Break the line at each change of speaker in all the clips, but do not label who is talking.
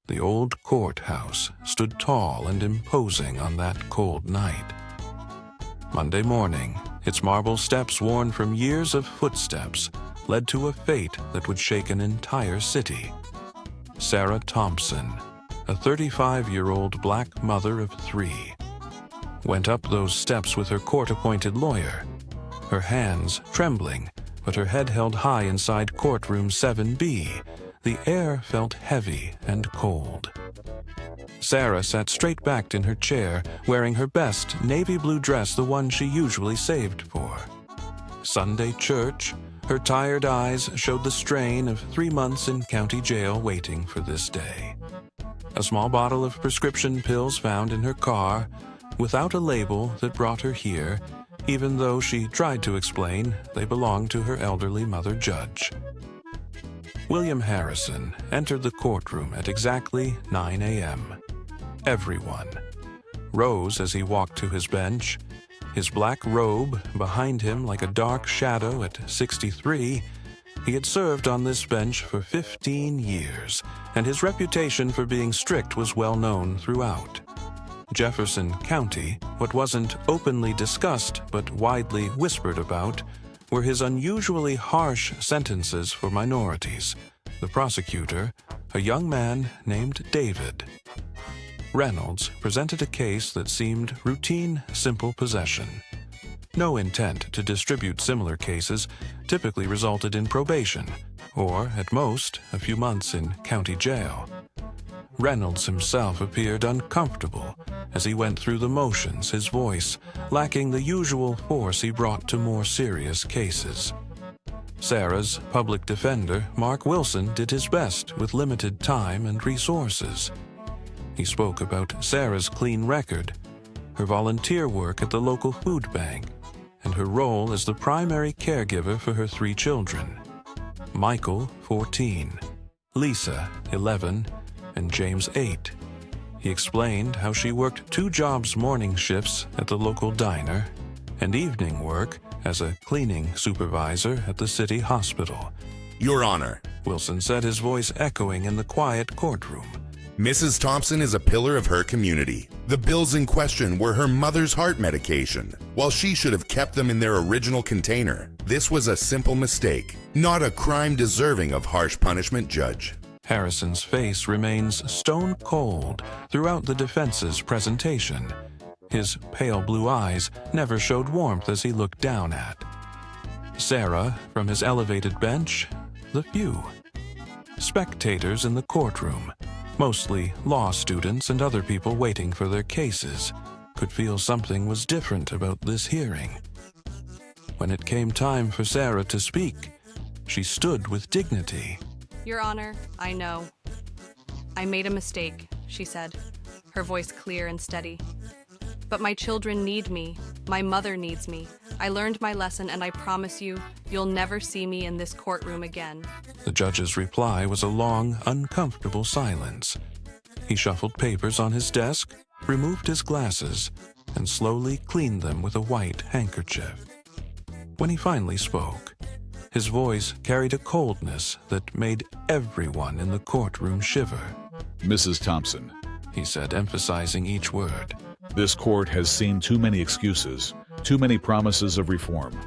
The old courthouse stood tall and imposing on that cold night. Monday morning, its marble steps worn from years of footsteps led to a fate that would shake an entire city. Sarah Thompson, a 35-year-old black mother of 3, went up those steps with her court-appointed lawyer, her hands trembling, but her head held high inside courtroom 7B. The air felt heavy and cold. Sarah sat straight-backed in her chair, wearing her best navy blue dress, the one she usually saved for. Sunday church, her tired eyes showed the strain of 3 months in county jail waiting for this day. A small bottle of prescription pills found in her car, without a label that brought her here, even though she tried to explain they belonged to her elderly mother judge. William Harrison entered the courtroom at exactly 9 a.m. Everyone rose as he walked to his bench, his black robe behind him like a dark shadow at 63. He had served on this bench for 15 years, and his reputation for being strict was well known throughout. Jefferson County, what wasn't openly discussed but widely whispered about, were his unusually harsh sentences for minorities. The prosecutor, a young man named David. Reynolds presented a case that seemed routine, simple possession. No intent to distribute similar cases typically resulted in probation, or, at most, a few months in county jail. Reynolds himself appeared uncomfortable as he went through the motions, his voice lacking the usual force he brought to more serious cases. Sarah's public defender, Mark Wilson, did his best with limited time and resources. He spoke about Sarah's clean record, her volunteer work at the local food bank, and her role as the primary caregiver for her 3 children, Michael, 14, Lisa, 11, and James, 8. He explained how she worked 2 jobs, morning shifts at the local diner and evening work as a cleaning supervisor at the city hospital.
Your Honor,
Wilson said, his voice echoing in the quiet courtroom.
Mrs. Thompson is a pillar of her community. The bills in question were her mother's heart medication. While she should have kept them in their original container, this was a simple mistake, not a crime deserving of harsh punishment, Judge.
Harrison's face remains stone cold throughout the defense's presentation. His pale blue eyes never showed warmth as he looked down at Sarah from his elevated bench. The few spectators in the courtroom, mostly law students and other people waiting for their cases, could feel something was different about this hearing. When it came time for Sarah to speak, she stood with dignity.
Your Honor, I know. I made a mistake, she said, her voice clear and steady. But my children need me. My mother needs me. I learned my lesson, and I promise you, you'll never see me in this courtroom again.
The judge's reply was a long, uncomfortable silence. He shuffled papers on his desk, removed his glasses, and slowly cleaned them with a white handkerchief. When he finally spoke, his voice carried a coldness that made everyone in the courtroom shiver.
Mrs. Thompson,
he said, emphasizing each word.
This court has seen too many excuses, too many promises of reform.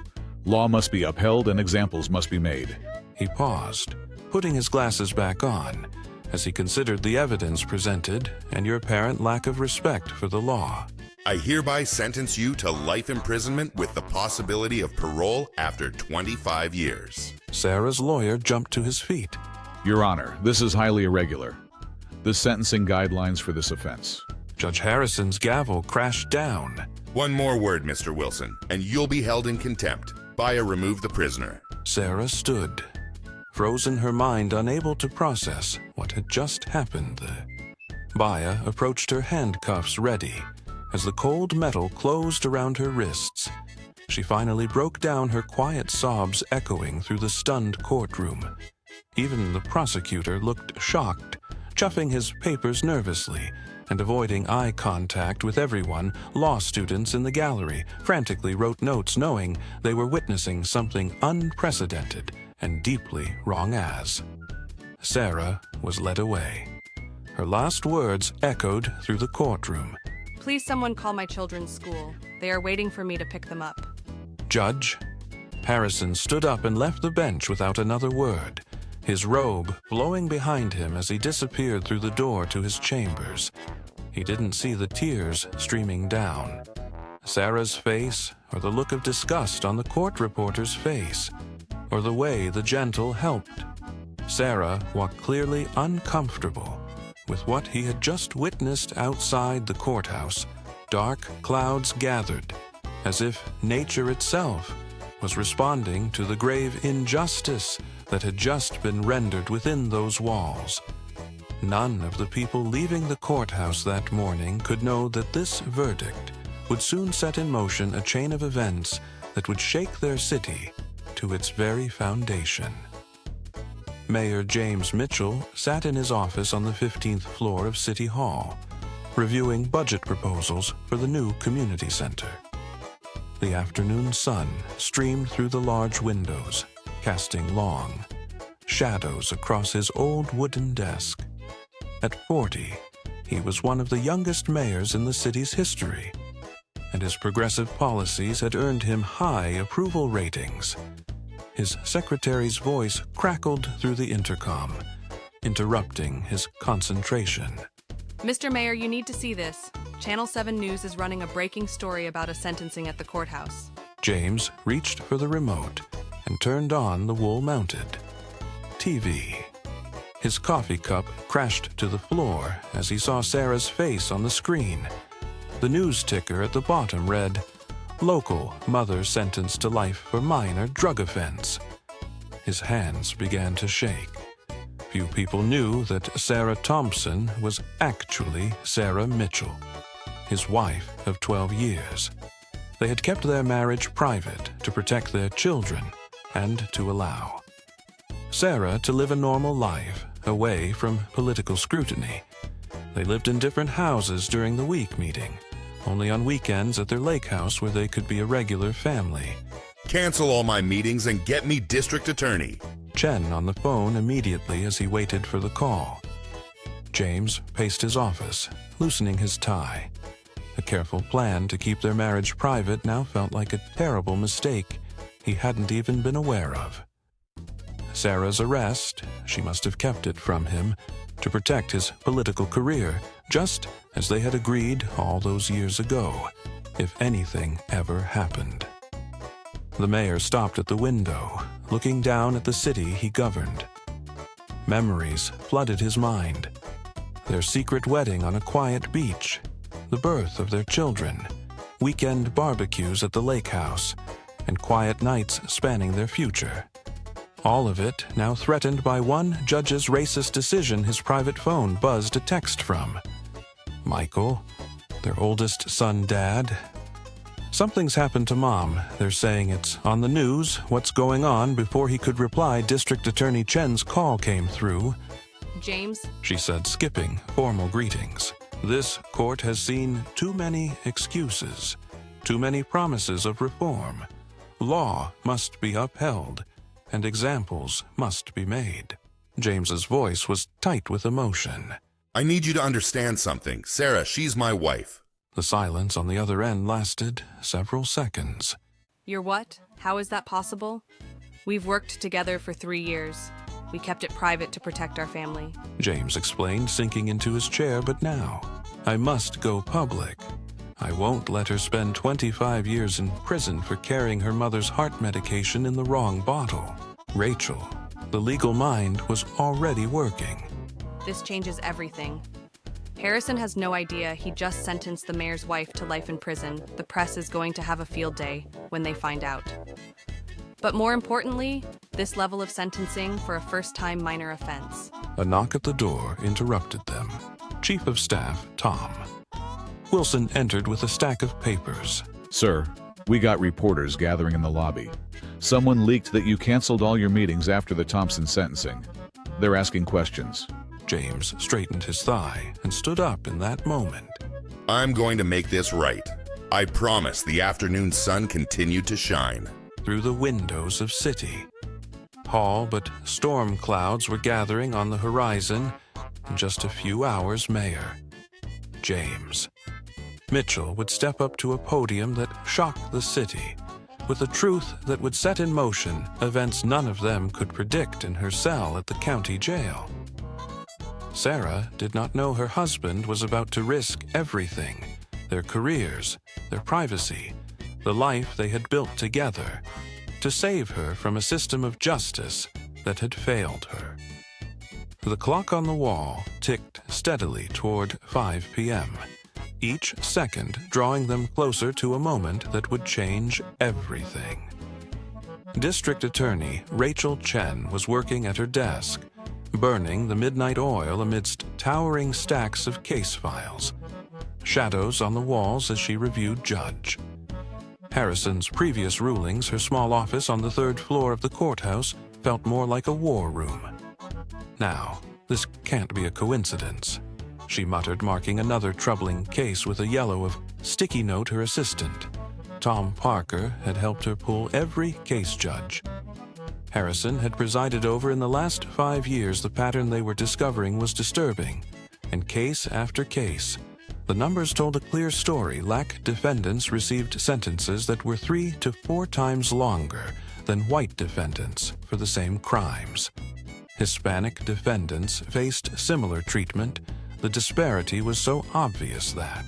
Law must be upheld and examples must be made.
He paused, putting his glasses back on, as he considered the evidence presented and your apparent lack of respect for the law.
I hereby sentence you to life imprisonment with the possibility of parole after 25 years.
Sarah's lawyer jumped to his feet.
Your Honor, this is highly irregular. The sentencing guidelines for this offense.
Judge Harrison's gavel crashed down.
One more word, Mr. Wilson, and you'll be held in contempt. Baya removed the prisoner.
Sarah stood, frozen, her mind unable to process what had just happened. Baya approached her, handcuffs ready. As the cold metal closed around her wrists, she finally broke down, her quiet sobs echoing through the stunned courtroom. Even the prosecutor looked shocked, chuffing his papers nervously and avoiding eye contact with everyone. Law students in the gallery frantically wrote notes, knowing they were witnessing something unprecedented and deeply wrong. As Sarah was led away, Her last words echoed through the courtroom.
Please someone call my children's school. They are waiting for me to pick them up.
Judge? Harrison stood up and left the bench without another word, his robe blowing behind him as he disappeared through the door to his chambers. He didn't see the tears streaming down. Sarah's face, or the look of disgust on the court reporter's face, or the way the gentle helped. Sarah walked clearly uncomfortable with what he had just witnessed outside the courthouse. Dark clouds gathered, as if nature itself was responding to the grave injustice that had just been rendered within those walls. None of the people leaving the courthouse that morning could know that this verdict would soon set in motion a chain of events that would shake their city to its very foundation. Mayor James Mitchell sat in his office on the 15th floor of City Hall, reviewing budget proposals for the new community center. The afternoon sun streamed through the large windows, casting long shadows across his old wooden desk. At 40, he was one of the youngest mayors in the city's history, and his progressive policies had earned him high approval ratings. His secretary's voice crackled through the intercom, interrupting his concentration.
Mr. Mayor, you need to see this. Channel 7 News is running a breaking story about a sentencing at the courthouse.
James reached for the remote and turned on the wall-mounted TV. His coffee cup crashed to the floor as he saw Sarah's face on the screen. The news ticker at the bottom read, "Local mother sentenced to life for minor drug offense." His hands began to shake. Few people knew that Sarah Thompson was actually Sarah Mitchell, his wife of 12 years. They had kept their marriage private to protect their children and to allow Sarah to live a normal life away from political scrutiny. They lived in different houses during the week, meeting only on weekends at their lake house where they could be a regular family.
Cancel all my meetings and get me district attorney.
Chen on the phone immediately as he waited for the call. James paced his office, loosening his tie. A careful plan to keep their marriage private now felt like a terrible mistake he hadn't even been aware of. Sarah's arrest, she must have kept it from him to protect his political career, just as they had agreed all those years ago, if anything ever happened. The mayor stopped at the window, looking down at the city he governed. Memories flooded his mind. Their secret wedding on a quiet beach, the birth of their children, weekend barbecues at the lake house, and quiet nights spanning their future. All of it now threatened by one judge's racist decision. His private phone buzzed a text from Michael, their oldest son, Dad. "Something's happened to Mom. They're saying it's on the news. What's going on?" Before he could reply, District Attorney Chen's call came through.
James,
She said, skipping formal greetings. "This court has seen too many excuses, too many promises of reform. Law must be upheld, and examples must be made." James's voice was tight with emotion.
I need you to understand something. Sarah, she's my wife.
The silence on the other end lasted several seconds.
you're what? How is that possible? We've worked together for 3 years. We kept it private to protect our family.
James explained, sinking into his chair. "But now, I must go public. I won't let her spend 25 years in prison for carrying her mother's heart medication in the wrong bottle." Rachel, the legal mind, was already working.
This changes everything. Harrison has no idea he just sentenced the mayor's wife to life in prison. The press is going to have a field day when they find out. But more importantly, this level of sentencing for a first-time minor offense.
A knock at the door interrupted them. Chief of Staff, Tom. Wilson entered with a stack of papers.
Sir, we got reporters gathering in the lobby. Someone leaked that you canceled all your meetings after the Thompson sentencing. They're asking questions.
James straightened his thigh and stood up in that moment.
I'm going to make this right. I promise the afternoon sun continued to shine.
Through the windows of City Hall, but storm clouds were gathering on the horizon, and just a few hours mayor, James. Mitchell would step up to a podium that shocked the city, with a truth that would set in motion events none of them could predict in her cell at the county jail. Sarah did not know her husband was about to risk everything, their careers, their privacy, the life they had built together, to save her from a system of justice that had failed her. The clock on the wall ticked steadily toward 5 p.m., each second drawing them closer to a moment that would change everything. District Attorney Rachel Chen was working at her desk, burning the midnight oil amidst towering stacks of case files, shadows on the walls as she reviewed Judge Harrison's previous rulings. Her small office on the 3rd floor of the courthouse felt more like a war room. Now, this can't be a coincidence, she muttered, marking another troubling case with a yellow of sticky note her assistant, Tom Parker, had helped her pull every case judge Harrison had presided over in the last 5 years. The pattern they were discovering was disturbing, and case after case, the numbers told a clear story. Black defendants received sentences that were 3 to 4 times longer than white defendants for the same crimes. Hispanic defendants faced similar treatment. The disparity was so obvious that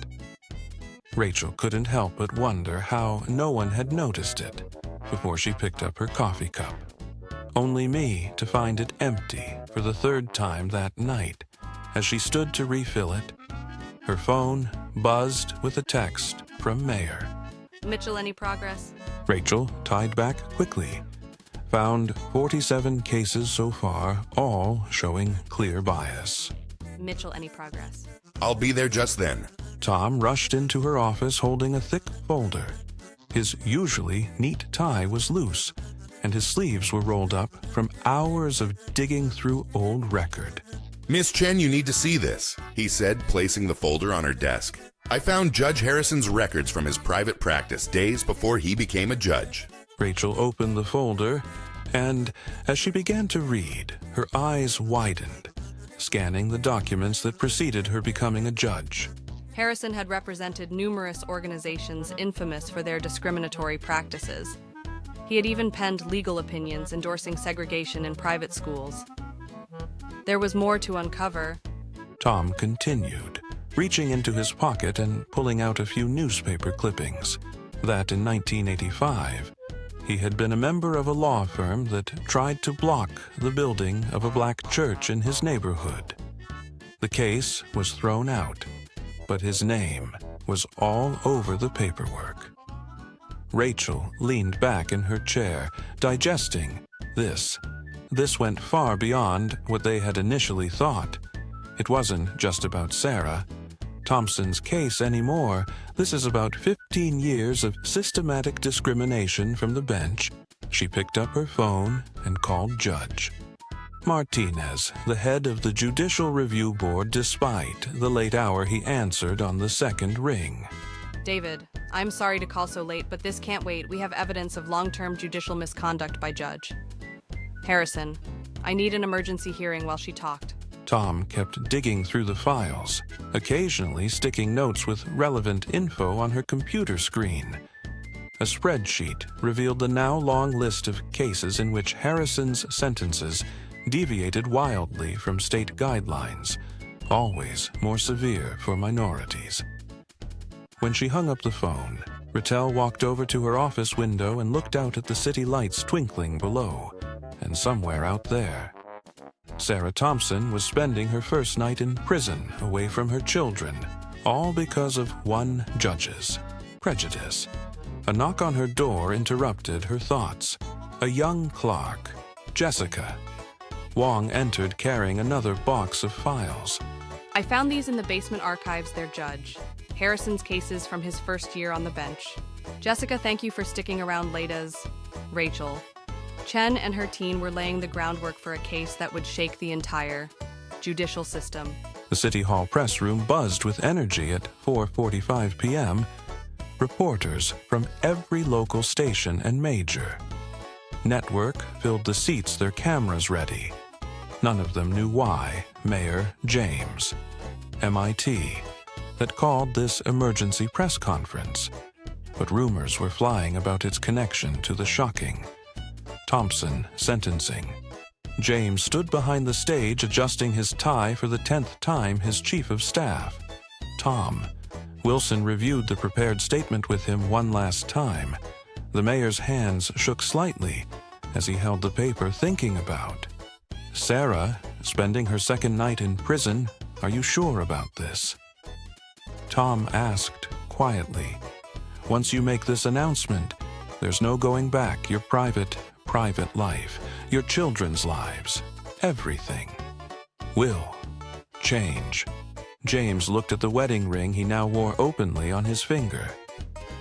Rachel couldn't help but wonder how no one had noticed it before she picked up her coffee cup, only me to find it empty for the 3rd time that night. As she stood to refill it, her phone buzzed with a text from Mayor.
Mitchell, any progress?
Rachel tied back quickly. Found 47 cases so far, all showing clear bias.
Mitchell, any progress?
I'll be there just then.
Tom rushed into her office holding a thick folder. His usually neat tie was loose, and his sleeves were rolled up from hours of digging through old record.
Miss Chen, you need to see this, he said, placing the folder on her desk. I found Judge Harrison's records from his private practice days before he became a judge.
Rachel opened the folder, and as she began to read, her eyes widened, scanning the documents that preceded her becoming a judge.
Harrison had represented numerous organizations infamous for their discriminatory practices. He had even penned legal opinions endorsing segregation in private schools. There was more to uncover.
Tom continued, reaching into his pocket and pulling out a few newspaper clippings. That in 1985, he had been a member of a law firm that tried to block the building of a black church in his neighborhood. The case was thrown out, but his name was all over the paperwork. Rachel leaned back in her chair, digesting this. This went far beyond what they had initially thought. It wasn't just about Sarah Thompson's case anymore. This is about 15 years of systematic discrimination from the bench. She picked up her phone and called Judge Martinez, the head of the Judicial Review Board. Despite the late hour, he answered on the second ring.
David, I'm sorry to call so late, but this can't wait. We have evidence of long-term judicial misconduct by Judge Harrison. I need an emergency hearing while she talked.
Tom kept digging through the files, occasionally sticking notes with relevant info on her computer screen. A spreadsheet revealed the now long list of cases in which Harrison's sentences deviated wildly from state guidelines, always more severe for minorities. When she hung up the phone, Rattel walked over to her office window and looked out at the city lights twinkling below, and somewhere out there, Sarah Thompson was spending her first night in prison away from her children, all because of one judge's prejudice. A knock on her door interrupted her thoughts. A young clerk, Jessica. Wong entered carrying another box of files.
I found these in the basement archives there, Judge. Harrison's cases from his first year on the bench. Jessica, thank you for sticking around late as Rachel. Chen and her team were laying the groundwork for a case that would shake the entire judicial system.
The City Hall press room buzzed with energy at 4:45 p.m. Reporters from every local station and major network filled the seats, their cameras ready. None of them knew why Mayor James, MIT, had called this emergency press conference, but rumors were flying about its connection to the shocking Thompson sentencing. James stood behind the stage adjusting his tie for the 10th time his chief of staff, Tom. Wilson reviewed the prepared statement with him one last time. The mayor's hands shook slightly as he held the paper, thinking about Sarah spending her second night in prison. Are you sure about this? Tom asked quietly. Once you make this announcement, there's no going back. Your private life, your children's lives, everything will change. James looked at the wedding ring he now wore openly on his finger,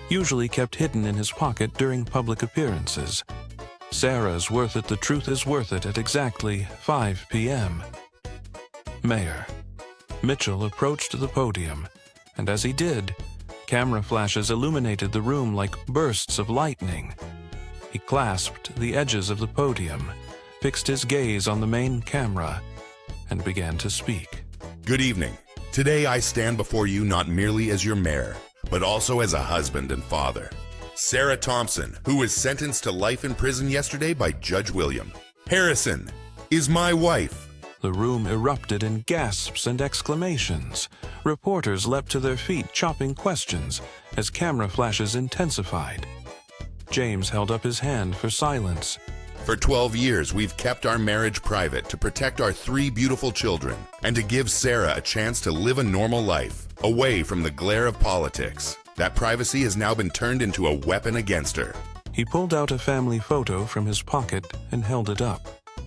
usually kept hidden in his pocket during public appearances. Sarah's worth it, the truth is worth it at exactly 5 p.m. Mayor Mitchell approached the podium, and as he did, camera flashes illuminated the room like bursts of lightning. He clasped the edges of the podium, fixed his gaze on the main camera, and began to speak.
Good evening. Today I stand before you not merely as your mayor, but also as a husband and father. Sarah Thompson, who was sentenced to life in prison yesterday by Judge William Harrison, is my wife.
The room erupted in gasps and exclamations. Reporters leapt to their feet, chopping questions as camera flashes intensified. James held up his hand for silence.
For 12 years, we've kept our marriage private to protect our 3 beautiful children and to give Sarah a chance to live a normal life, away from the glare of politics. That privacy has now been turned into a weapon against her.
He pulled out a family photo from his pocket and held it up.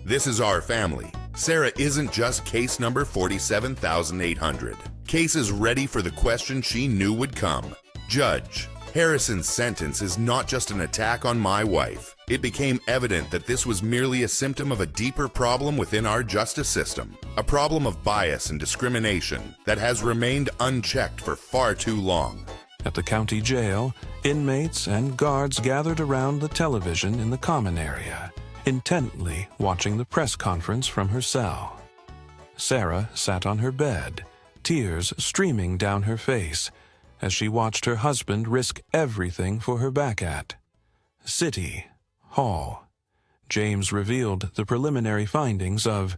This is our family. Sarah isn't just case number 47,800. Case is ready for the question she knew would come. Judge, Harrison's sentence is not just an attack on my wife. It became evident that this was merely a symptom of a deeper problem within our justice system, a problem of bias and discrimination that has remained unchecked for far too long.
At the county jail, inmates and guards gathered around the television in the common area, intently watching the press conference from her cell. Sarah sat on her bed, tears streaming down her face, as she watched her husband risk everything for her back at City Hall. James revealed the preliminary findings of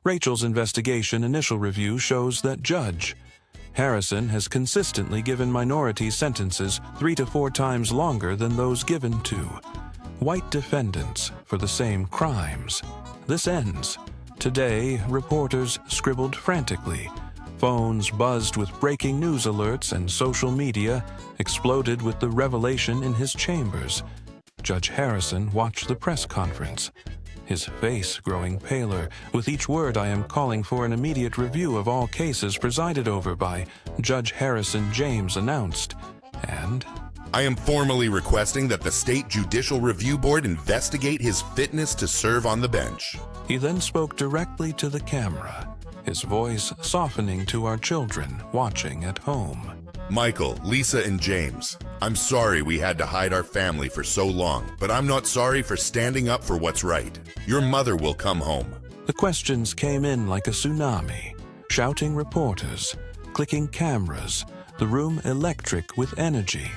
Rachel's investigation. Initial review shows that Judge Harrison has consistently given minority sentences 3 to 4 times longer than those given to white defendants for the same crimes. This ends. Today, reporters scribbled frantically. Phones buzzed with breaking news alerts, and social media exploded with the revelation in his chambers. Judge Harrison watched the press conference, his face growing paler. With each word, I am calling for an immediate review of all cases presided over by Judge Harrison, James announced. And
I am formally requesting that the State Judicial Review Board investigate his fitness to serve on the bench.
He then spoke directly to the camera, his voice softening to our children watching at home.
Michael, Lisa, and James, I'm sorry we had to hide our family for so long, but I'm not sorry for standing up for what's right. Your mother will come home.
The questions came in like a tsunami, shouting reporters, clicking cameras, the room electric with energy.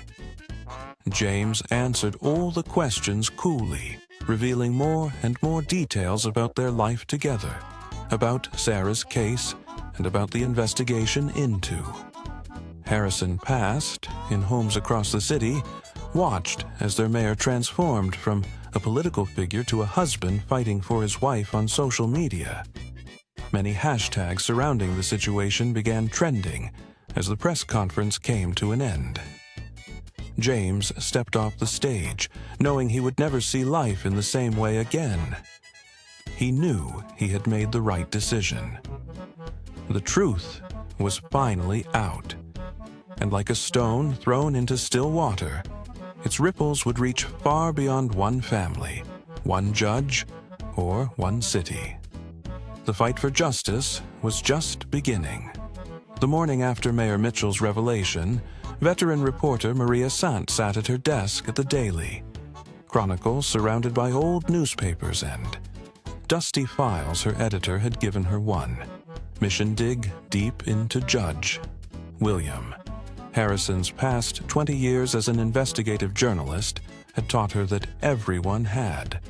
James answered all the questions coolly, revealing more and more details about their life together, about Sarah's case, and about the investigation into. Harrison passed, in homes across the city, watched as their mayor transformed from a political figure to a husband fighting for his wife on social media. Many hashtags surrounding the situation began trending as the press conference came to an end. James stepped off the stage, knowing he would never see life in the same way again. He knew he had made the right decision. The truth was finally out, and like a stone thrown into still water, its ripples would reach far beyond one family, one judge, or one city. The fight for justice was just beginning. The morning after Mayor Mitchell's revelation, veteran reporter Maria Sant sat at her desk at the Daily Chronicle, surrounded by old newspapers and dusty files her editor had given her one. Mission dig deep into Judge William. Harrison's past 20 years as an investigative journalist had taught her that everyone had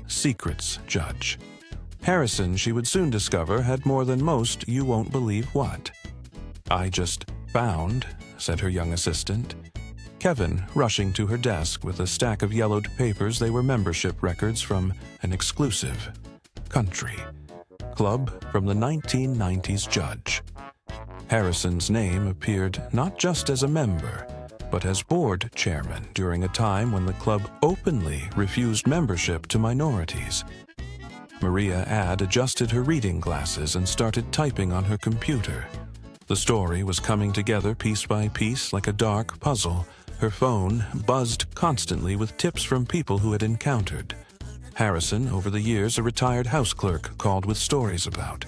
secrets, Judge. Harrison, she would soon discover, had more than most. You won't believe what. I just found, said her young assistant. Kevin, rushing to her desk with a stack of yellowed papers, they were membership records from an exclusive country club from the 1990s Judge. Harrison's name appeared not just as a member, but as board chairman during a time when the club openly refused membership to minorities. Maria Add adjusted her reading glasses and started typing on her computer. The story was coming together piece by piece like a dark puzzle. Her phone buzzed constantly with tips from people who had encountered Harrison, over the years a retired house clerk, called with stories about.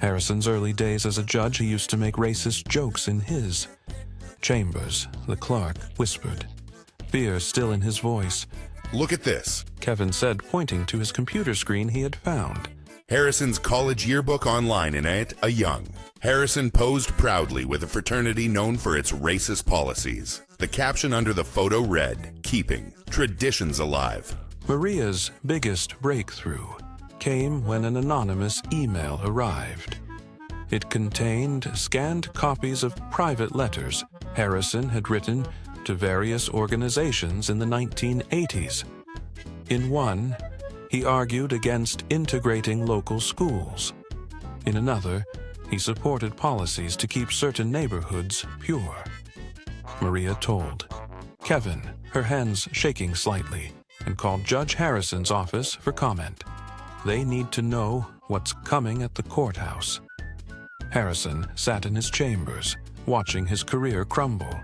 Harrison's early days as a judge, he used to make racist jokes in his chambers, the clerk whispered, fear still in his voice.
Look at this,
Kevin said, pointing to his computer screen he had found.
Harrison's college yearbook online in it, a young. Harrison posed proudly with a fraternity known for its racist policies. The caption under the photo read, keeping traditions alive.
Maria's biggest breakthrough came when an anonymous email arrived. It contained scanned copies of private letters Harrison had written to various organizations in the 1980s. In one, he argued against integrating local schools. In another, he supported policies to keep certain neighborhoods pure. Maria told Kevin, her hands shaking slightly, and called Judge Harrison's office for comment. They need to know what's coming at the courthouse. Harrison sat in his chambers, watching his career crumble.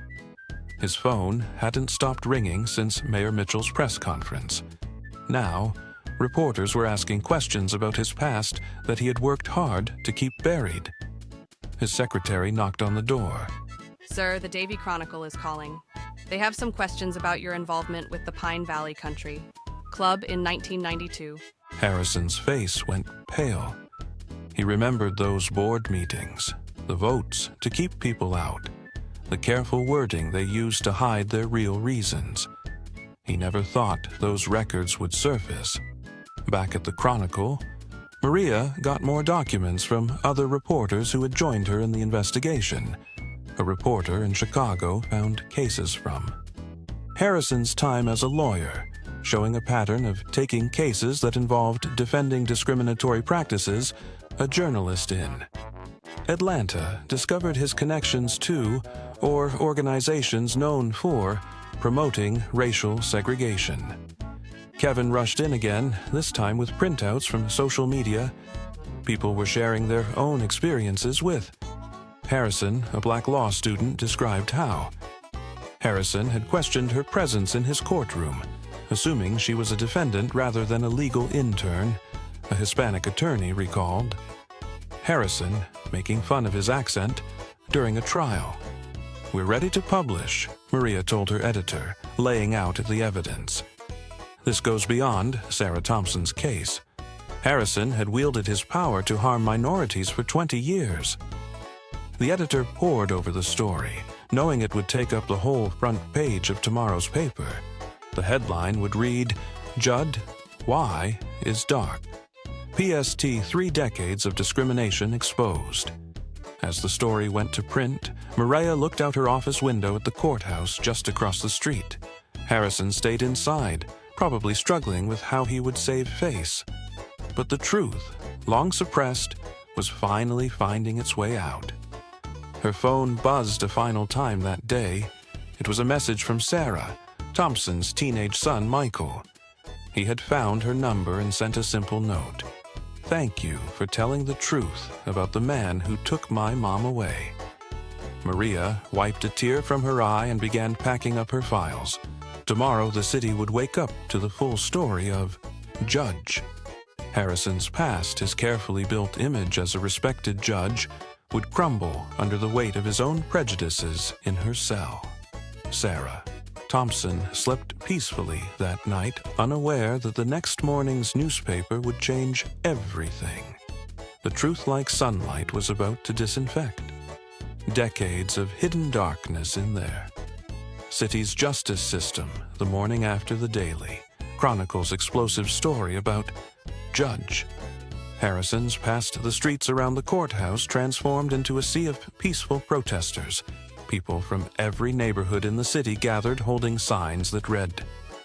His phone hadn't stopped ringing since Mayor Mitchell's press conference. Now, reporters were asking questions about his past that he had worked hard to keep buried. His secretary knocked on the door.
Sir, the Davie Chronicle is calling. They have some questions about your involvement with the Pine Valley Country Club in 1992.
Harrison's face went pale. He remembered those board meetings, the votes to keep people out, the careful wording they used to hide their real reasons. He never thought those records would surface. Back at the Chronicle, Maria got more documents from other reporters who had joined her in the investigation. A reporter in Chicago found cases from Harrison's time as a lawyer, showing a pattern of taking cases that involved defending discriminatory practices a journalist in Atlanta discovered his connections to or organizations known for promoting racial segregation. Kevin rushed in again, this time with printouts from social media. People were sharing their own experiences with Harrison, a black law student, described how Harrison had questioned her presence in his courtroom, assuming she was a defendant rather than a legal intern, a Hispanic attorney recalled. Harrison making fun of his accent during a trial. We're ready to publish, Maria told her editor, laying out the evidence. This goes beyond Sarah Thompson's case. Harrison had wielded his power to harm minorities for 20 years. The editor pored over the story, knowing it would take up the whole front page of tomorrow's paper. The headline would read, Judd, Why is Dark? PST 3 decades of discrimination exposed. As the story went to print, Maria looked out her office window at the courthouse just across the street. Harrison stayed inside, probably struggling with how he would save face. But the truth, long suppressed, was finally finding its way out. Her phone buzzed a final time that day. It was a message from Sarah, Thompson's teenage son, Michael. He had found her number and sent a simple note. Thank you for telling the truth about the man who took my mom away. Maria wiped a tear from her eye and began packing up her files. Tomorrow the city would wake up to the full story of Judge. Harrison's past, his carefully built image as a respected judge, would crumble under the weight of his own prejudices in her cell. Sarah. Thompson slept peacefully that night, unaware that the next morning's newspaper would change everything. The truth like sunlight was about to disinfect. Decades of hidden darkness in there. City's justice system, the morning after the Daily, chronicles explosive story about Judge. Harrison's passed the streets around the courthouse transformed into a sea of peaceful protesters. People from every neighborhood in the city gathered holding signs that read,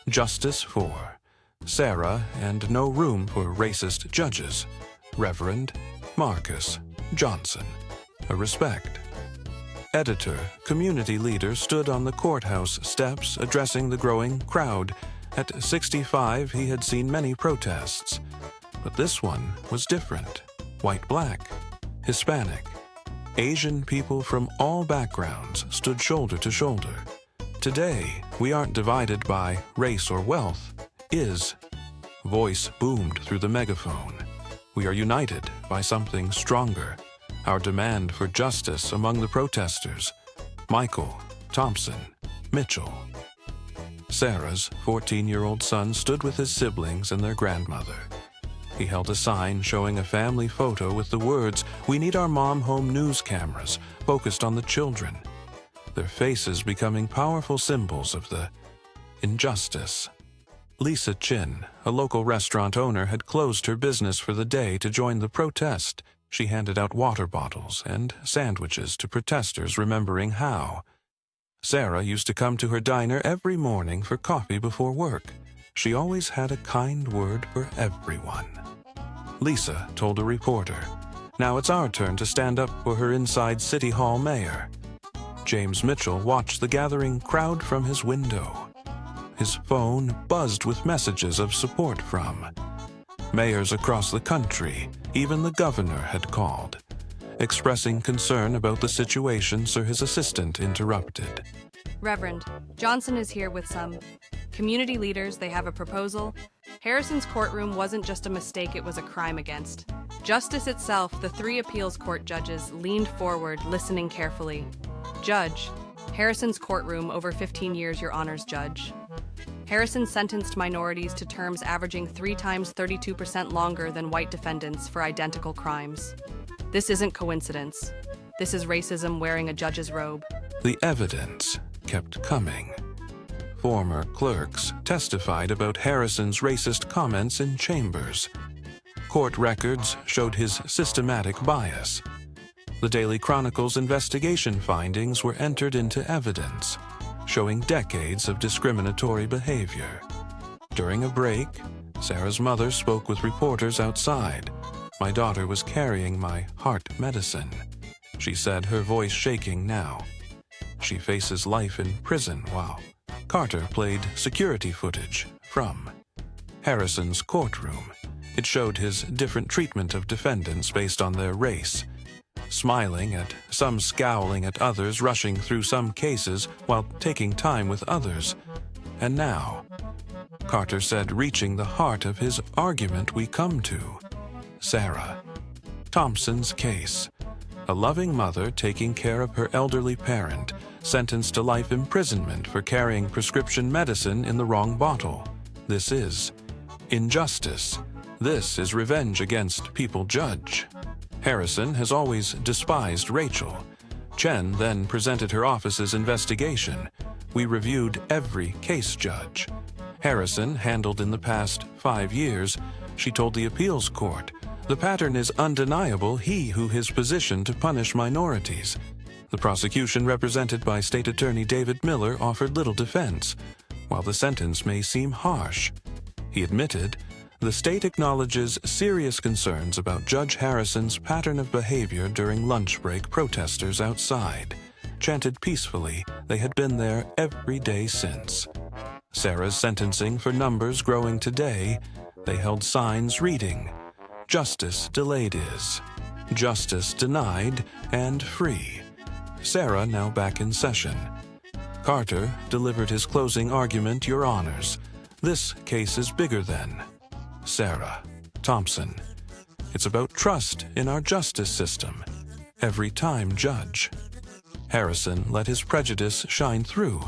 "Justice for Sarah and no room for racist judges. Reverend Marcus Johnson. A respect." Editor, community leader stood on the courthouse steps addressing the growing crowd. At 65, he had seen many protests. But this one was different. White-black, Hispanic, Asian people from all backgrounds stood shoulder to shoulder. Today, we aren't divided by race or wealth. Voice boomed through the megaphone. We are united by something stronger. Our demand for justice among the protesters. Michael, Thompson, Mitchell. Sarah's 14-year-old son stood with his siblings and their grandmother. He held a sign showing a family photo with the words, "We need our mom home news cameras," focused on the children. Their faces becoming powerful symbols of the injustice. Lisa Chin, a local restaurant owner, had closed her business for the day to join the protest. She handed out water bottles and sandwiches to protesters, remembering how. Sarah used to come to her diner every morning for coffee before work. She always had a kind word for everyone. Lisa told a reporter, "Now it's our turn to stand up for her inside City Hall mayor." James Mitchell watched the gathering crowd from his window. His phone buzzed with messages of support from mayors across the country. Even the governor had called, expressing concern about the situation, so his assistant interrupted.
Reverend, Johnson is here with some community leaders. They have a proposal. Harrison's courtroom wasn't just a mistake, it was a crime against justice itself. The 3 appeals court judges leaned forward, listening carefully. Judge, Harrison's courtroom over 15 years, Your Honors, Judge. Harrison sentenced minorities to terms averaging 3 times 32% longer than white defendants for identical crimes. This isn't coincidence. This is racism wearing a judge's robe.
The evidence kept coming. Former clerks testified about Harrison's racist comments in chambers. Court records showed his systematic bias. The Daily Chronicle's investigation findings were entered into evidence, showing decades of discriminatory behavior. During a break, Sarah's mother spoke with reporters outside. "My daughter was carrying my heart medicine," she said, her voice shaking now. She faces life in prison while Carter played security footage from Harrison's courtroom. It showed his different treatment of defendants based on their race, smiling at some, scowling at others, rushing through some cases while taking time with others. And now, Carter said, reaching the heart of his argument we come to. Sarah, Thompson's case. A loving mother taking care of her elderly parent, sentenced to life imprisonment for carrying prescription medicine in the wrong bottle. This is injustice. This is revenge against people judge. Harrison has always despised Rachel. Chen then presented her office's investigation. We reviewed every case, Judge. Harrison handled in the past 5 years. She told the appeals court, "The pattern is undeniable, he who is positioned to punish minorities." The prosecution, represented by State Attorney David Miller, offered little defense. While the sentence may seem harsh, he admitted, the state acknowledges serious concerns about Judge Harrison's pattern of behavior during lunch break. Protesters outside chanted peacefully they had been there every day since. Sarah's sentencing for numbers growing today. They held signs reading, "Justice delayed is, justice denied and free." Sarah now back in session. Carter delivered his closing argument, "Your Honors, this case is bigger than Sarah, Thompson. It's about trust in our justice system. Every time, Judge." Harrison let his prejudice shine through.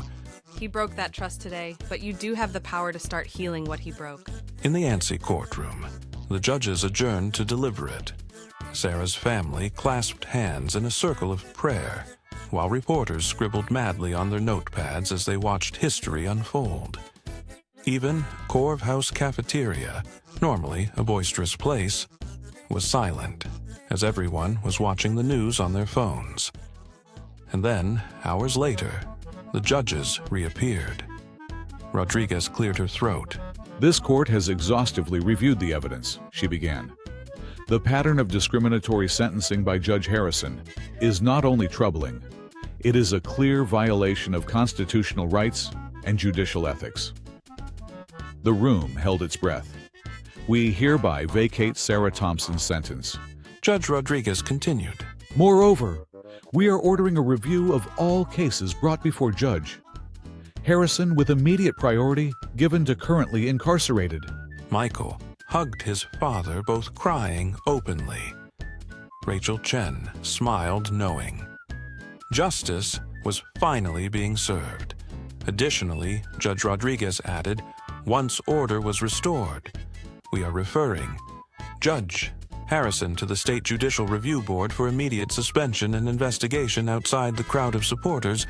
He broke that trust today, but you do have the power to start healing what he broke.
In the Yancey courtroom, the judges adjourned to deliberate. Sarah's family clasped hands in a circle of prayer, while reporters scribbled madly on their notepads as they watched history unfold. Even Corv House Cafeteria, normally a boisterous place, was silent, as everyone was watching the news on their phones. And then, hours later, the judges reappeared. Rodriguez cleared her throat.
This court has exhaustively reviewed the evidence, she began. The pattern of discriminatory sentencing by Judge Harrison is not only troubling, it is a clear violation of constitutional rights and judicial ethics. The room held its breath. We hereby vacate Sarah Thompson's sentence.
Judge Rodriguez continued.
Moreover, we are ordering a review of all cases brought before Judge Harrison with immediate priority given to currently incarcerated.
Michael hugged his father, both crying openly. Rachel Chen smiled knowing. Justice was finally being served. Additionally, Judge Rodriguez added, once order was restored, we are referring Judge Harrison to the State Judicial Review Board for immediate suspension and investigation. Outside, the crowd of supporters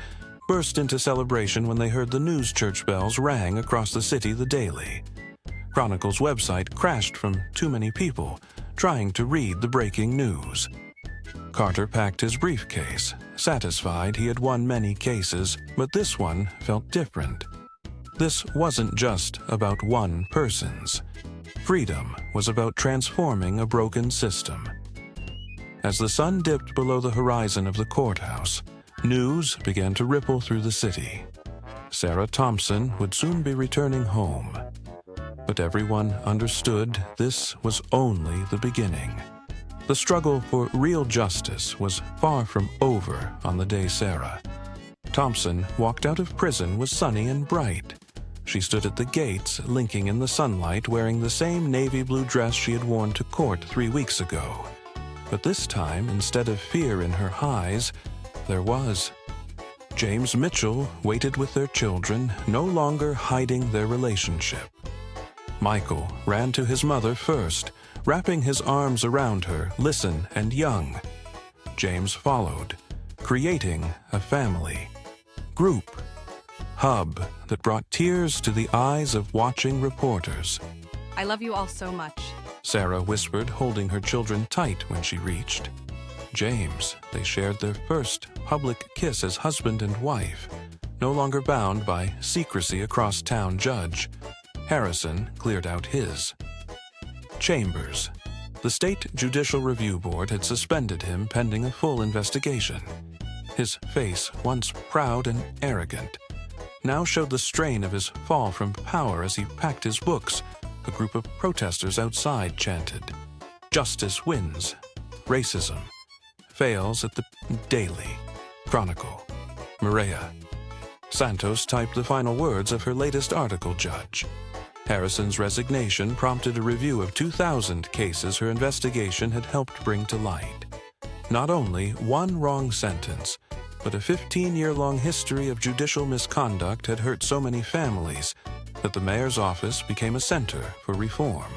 burst into celebration when they heard the news church bells rang across the city the daily. Chronicle's website crashed from too many people trying to read the breaking news. Carter packed his briefcase, satisfied he had won many cases, but this one felt different. This wasn't just about one person's. Freedom was about transforming a broken system. As the sun dipped below the horizon of the courthouse, news began to ripple through the city. Sarah Thompson would soon be returning home. But everyone understood this was only the beginning. The struggle for real justice was far from over on the day Sarah Thompson walked out of prison was sunny and bright. She stood at the gates, linking in the sunlight, wearing the same navy blue dress she had worn to court 3 weeks ago. But this time, instead of fear in her eyes, there was. James Mitchell waited with their children, no longer hiding their relationship. Michael ran to his mother first, wrapping his arms around her, listen and young. James followed, creating a family, group, hub that brought tears to the eyes of watching reporters.
I love you all so much.
Sarah whispered, holding her children tight when she reached. James, they shared their first public kiss as husband and wife, no longer bound by secrecy across town judge. Harrison cleared out his. Chambers. The State Judicial Review Board had suspended him pending a full investigation. His face, once proud and arrogant, now showed the strain of his fall from power as he packed his books. A group of protesters outside chanted, "Justice wins. Racism fails at the Daily Chronicle." Maria Santos typed the final words of her latest article, Judge. Harrison's resignation prompted a review of 2,000 cases her investigation had helped bring to light. Not only one wrong sentence, but a 15-year-long history of judicial misconduct had hurt so many families that the mayor's office became a center for reform.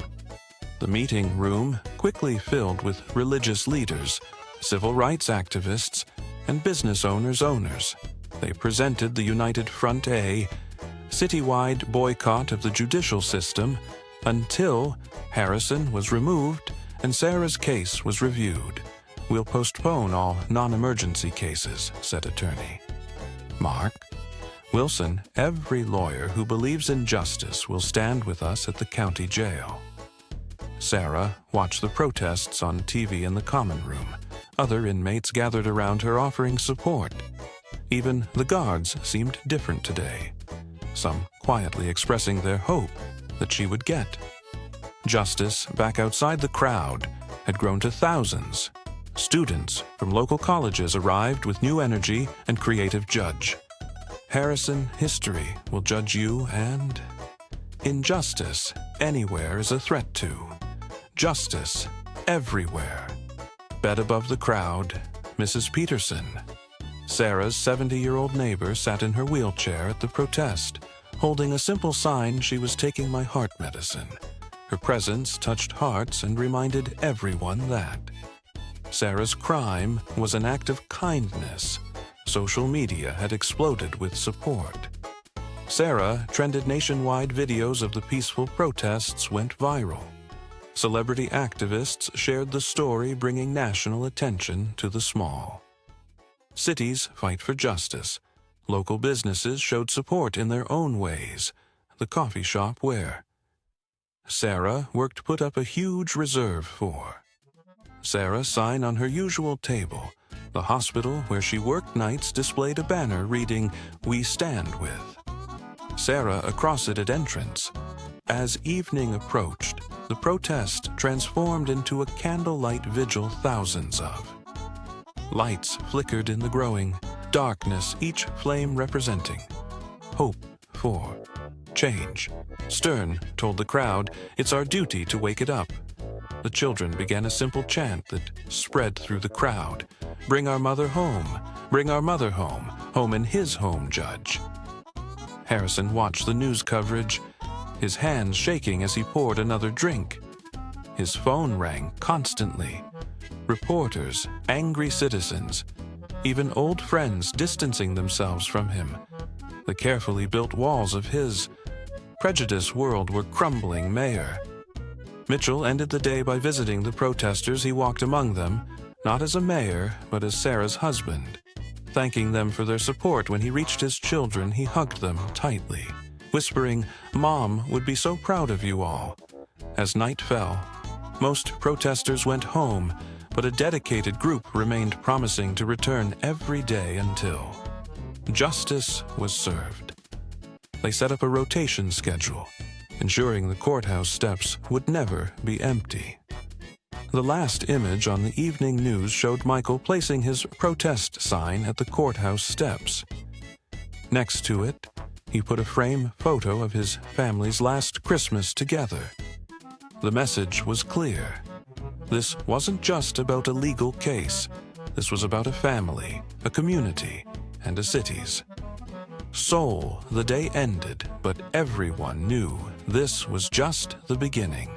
The meeting room quickly filled with religious leaders, civil rights activists, and business owners. They presented the United Front A citywide boycott of the judicial system until Harrison was removed and Sarah's case was reviewed. "We'll postpone all non-emergency cases," said attorney Mark Wilson. "Every lawyer who believes in justice will stand with us at the county jail." Sarah watched the protests on TV in the common room. Other inmates gathered around her offering support. Even the guards seemed different today, some quietly expressing their hope that she would get. Justice back outside the crowd had grown to thousands. Students from local colleges arrived with new energy and creative judge. Harrison history will judge you, and injustice anywhere is a threat to. Justice everywhere. Bed above the crowd, Mrs. Peterson. Sarah's 70-year-old neighbor sat in her wheelchair at the protest, holding a simple sign she was taking my heart medicine. Her presence touched hearts and reminded everyone that Sarah's crime was an act of kindness. Social media had exploded with support. Sarah trended nationwide. Videos of the peaceful protests went viral. Celebrity activists shared the story, bringing national attention to the small. Cities fight for justice. Local businesses showed support in their own ways. The coffee shop where Sarah worked to put up a huge reserve for. Sarah's sign on her usual table. The hospital where she worked nights displayed a banner reading, "We stand with." Sarah across it at entrance. As evening approached, the protest transformed into a candlelight vigil thousands of. Lights flickered in the growing darkness, each flame representing hope for change. Stern told the crowd, "It's our duty to wake it up." The children began a simple chant that spread through the crowd. "Bring our mother home. Bring our mother home. Home in his home, Judge." Harrison watched the news coverage, his hands shaking as he poured another drink. His phone rang constantly. Reporters, angry citizens, even old friends distancing themselves from him. The carefully built walls of his prejudice world were crumbling. Mayor Mitchell ended the day by visiting the protesters. He walked among them, not as a mayor, but as Sarah's husband. Thanking them for their support, when he reached his children, he hugged them tightly, whispering, "Mom would be so proud of you all." As night fell, most protesters went home, but a dedicated group remained, promising to return every day until justice was served. They set up a rotation schedule, ensuring the courthouse steps would never be empty. The last image on the evening news showed Michael placing his protest sign at the courthouse steps. Next to it, he put a frame photo of his family's last Christmas together. The message was clear. This wasn't just about a legal case. This was about a family, a community, and a city's soul. The day ended, but everyone knew this was just the beginning.